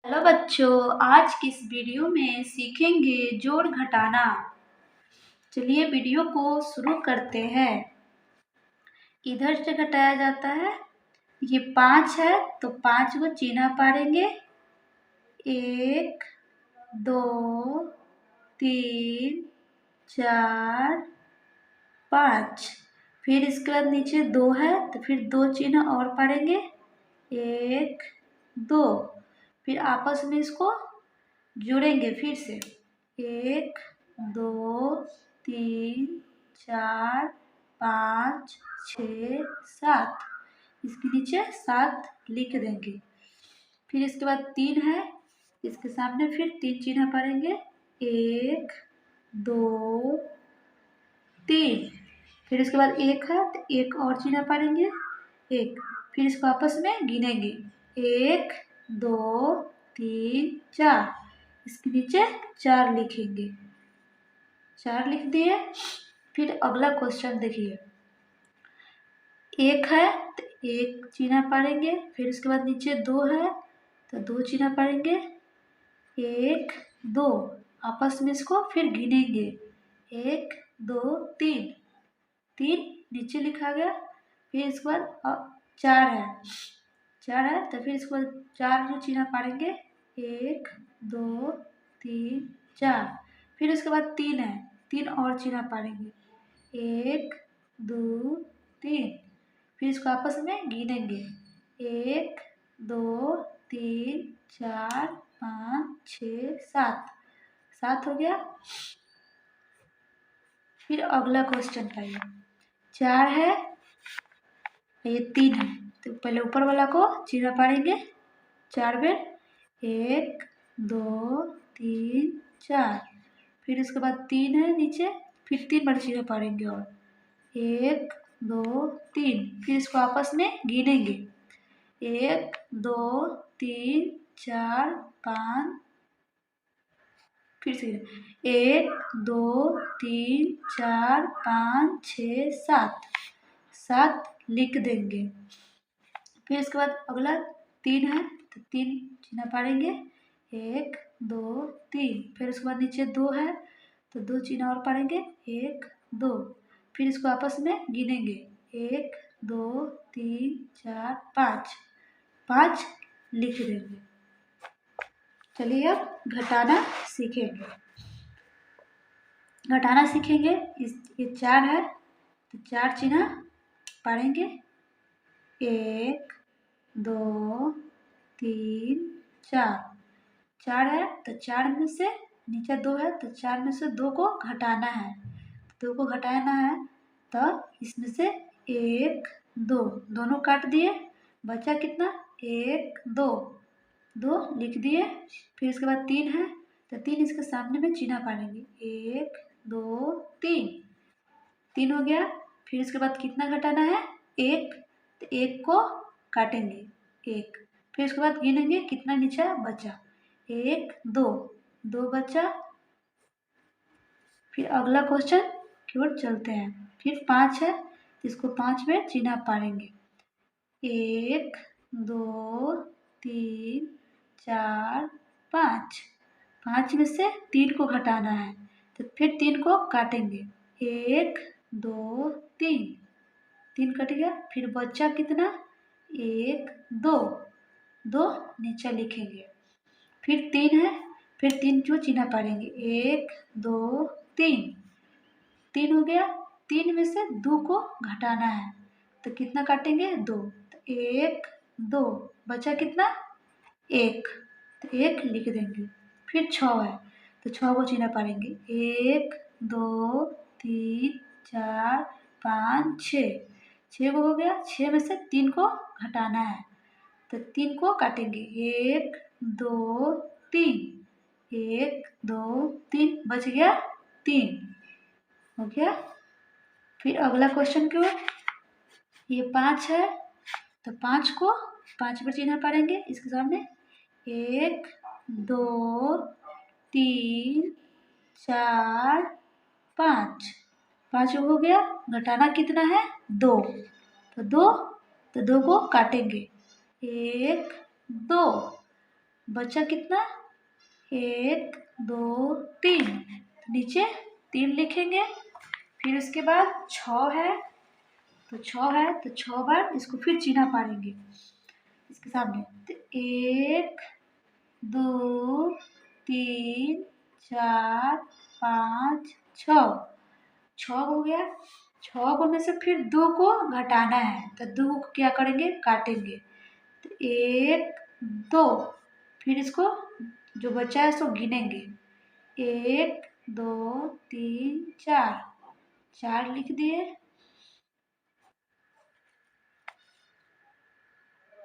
Hello बच्चों, आज की इस वीडियो में सीखेंगे जोड़ घटाना। चलिए वीडियो को शुरू करते हैं। इधर से घटाया जाता है। ये 5 है तो 5 को चिन्ह पाड़ेंगे। 1 2 3 4 5। फिर इसके बाद नीचे 2 है तो फिर 2 चिन्ह और पाड़ेंगे। 1 2। फिर आपस में इसको जुड़ेंगे फिर से। 1 2 3 4 5 6 7। इसके नीचे 7 लिख देंगे। फिर इसके बाद 3 है, इसके सामने फिर 3 चिन्ह पड़ेंगे। 1 2 3। फिर इसके बाद 1 है तो 1 और चिन्ह पड़ेंगे 1। फिर इसको आपस में गिनेंगे 1 2 3 4। इसके नीचे 4 लिखेंगे। 4 लिख दिए। फिर अगला क्वेश्चन देखिए। 1 है तो 1 चिन्ह पाड़ेंगे। फिर उसके बाद नीचे 2 है तो 2 चिन्ह पाड़ेंगे। 1 2। आपस में इसको फिर गिनेंगे 1 2 3। 3 नीचे लिखा गया। फिर इसके बाद 4 है। 4 है तो फिर इसके बाद 4 जो चिन्ह पाड़ेंगे 1 2 3 4। फिर उसके बाद 3 है, 3 और चिन्ह पाड़ेंगे 1 2 3। फिर इसको आपस में गिनेंगे 1 2 3 4 5 6 7। 7 हो गया। फिर अगला क्वेश्चन पाइए। 4 है, ये 3 है तो पहले ऊपर वाला को चिन्ह पाड़ेंगे 4 बार। 1 2 3 4। फिर इसके बाद 3 है नीचे, फिर 3 बार चिन्ह पाड़ेंगे और 1 2 3। फिर इसको आपस में गिनेंगे 1 2 3 4 5। फिर से 1 2 3 4 5 6 7। 7 लिख देंगे। फिर इसके बाद अगला 3 है तो 3 चिन्ह पाड़ेंगे 1 2 3। फिर उसके बाद नीचे 2 है तो 2 चिन्ह और पाड़ेंगे 1 2। फिर इसको आपस में गिनेंगे 1 2 3 4 5। 5 लिख देंगे। चलिए अब घटाना सीखेंगे। घटाना सीखेंगे। ये 4 है तो 4 चिन्ह पाड़ेंगे 1 2 3 4। 4 है तो 4 में से नीचे 2 है तो 4 में से 2 को घटाना है। 2 को घटाना है तो इसमें से 1 2 दोनों काट दिए। बचा कितना 1 2। 2 लिख दिए। फिर इसके बाद 3 है तो 3 इसके सामने में चिन्ह पाड़ेंगे 1 2 3। 3 हो गया। फिर इसके बाद कितना घटाना है 1, तो 1 को काटेंगे 1। फिर उसके बाद गिनेंगे कितना नीचे बचा 1 2। 2 बचा। फिर अगला क्वेश्चन की ओर चलते हैं। फिर 5 है तो इसको 5 में चिन्ह पाड़ेंगे 1 2 3 4 5। 5 में से 3 को घटाना है तो फिर 3 को काटेंगे 1 2 3। 3 कट गया। फिर बचा कितना 1 2। 2 नीचे लिखेंगे। फिर 3 है, फिर 3 जो चिन्ह पाड़ेंगे 1 2 3। 3 हो गया। 3 में से 2 को घटाना है तो कितना काटेंगे 2। तो 1 2 बचा कितना 1, तो 1 लिख देंगे। फिर 6 है तो 6 को चिन्ह पाड़ेंगे 1 2 3 4 5 6। 6 को हो गया। 6 में से 3 को घटाना है तो 3 को काटेंगे 1 2 3। 1 2 3 बच गया 3 हो गया। फिर अगला क्वेश्चन की ओर। ये 5 है तो 5 को 5 पर चिन्ह पाड़ेंगे इसके सामने 1 2 3 4 5। 5 हो गया। घटाना कितना है 2, तो 2 को काटेंगे 1 2। बचा कितना, 1 2 3, नीचे 3 लिखेंगे। फिर उसके बाद 6 है, तो 6 है तो 6 बार इसको फिर चीना पारेंगे इसके सामने। तो 1 2 3 4 5 6, 6 हो गया। 6 को में से फिर 2 को घटाना है, तो 2 को क्या करेंगे, काटेंगे। तो 1 2, फिर इसको जो बचा है उसको गिनेंगे, 1 2 3 4, 4 लिख दिए।